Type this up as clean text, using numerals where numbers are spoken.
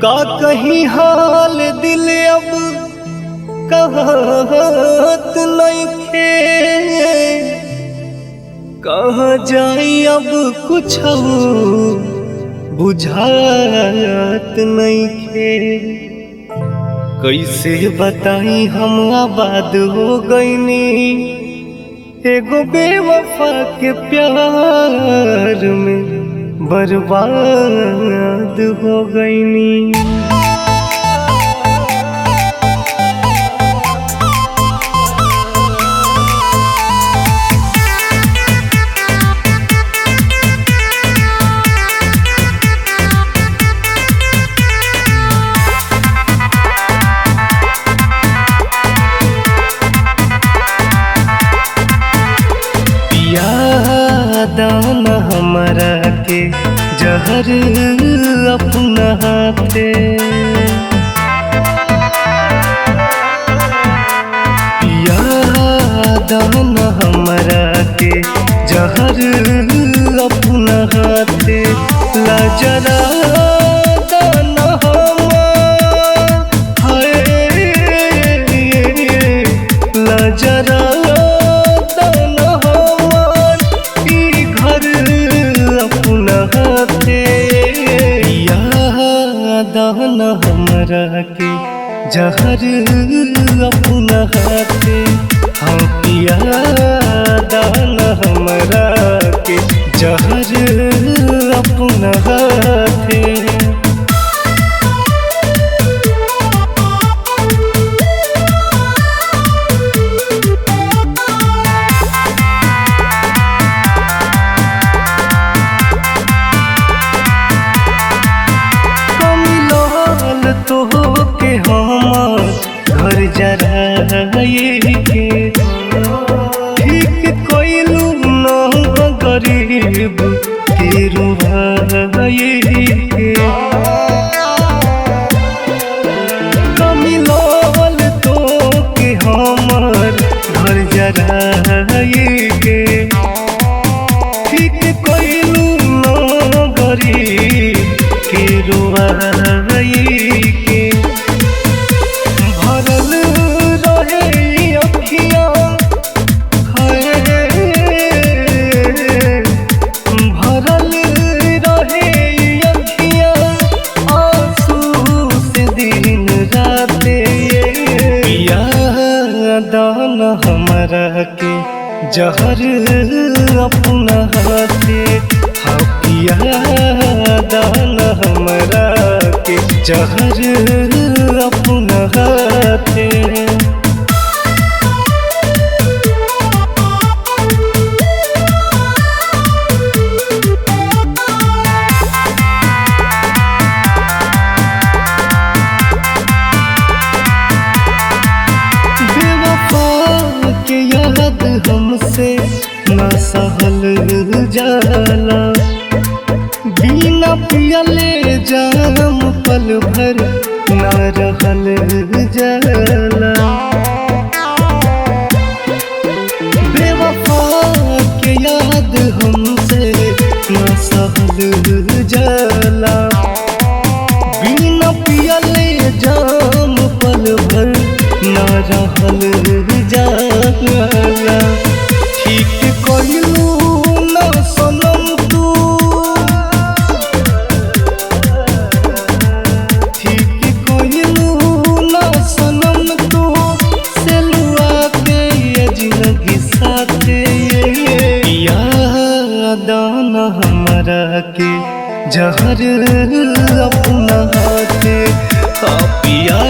का कहीं हाल दिल अब कहत नइखे, कहाँ जाई अब कुछ बुझात नइखे। कैसे बताई हम आबाद हो गईनी एगो बेवफा के प्यार में बर्बाद हो गईनी। दाना हमारा के जहर अपना हाथे, पिया दाना हमारा के जहर अपना हाथे। लाजरा दाना लाजरा दाना हमरा के जहर अपना हाथे। हाँ पिया दाना हमरा के जहर अपना हाथे। तो के हम घर जरा ये के ठीक कोइलू न गरीब के रुहाए के। कमिलोल तो के हमर घर जरा ये के ठीक कोइलू न गरीब के रुहाए के। भरल रहे अखियाँ भरल रहे अखियाँ आंसू से दिन राते। पिया दाना हमरा के जहर अपना हाथे। हाँ पिया दाना हमरा के जहर अपना हाथे। के याद हमसे ना सहल जाला, बिना पियले जाम पल भर ना रहल जाला। बेवफा के याद हमसे ना सहल जाला, बिना पियले जाम पल भर ना रहल जाला। ठीक कहिलू ना सनम तू, ठीक कहिलू ना सनम तू, सेलुआ के ये जिंदगी साथे। पिया दाना हमरा के जहर अपना हाथे। पिया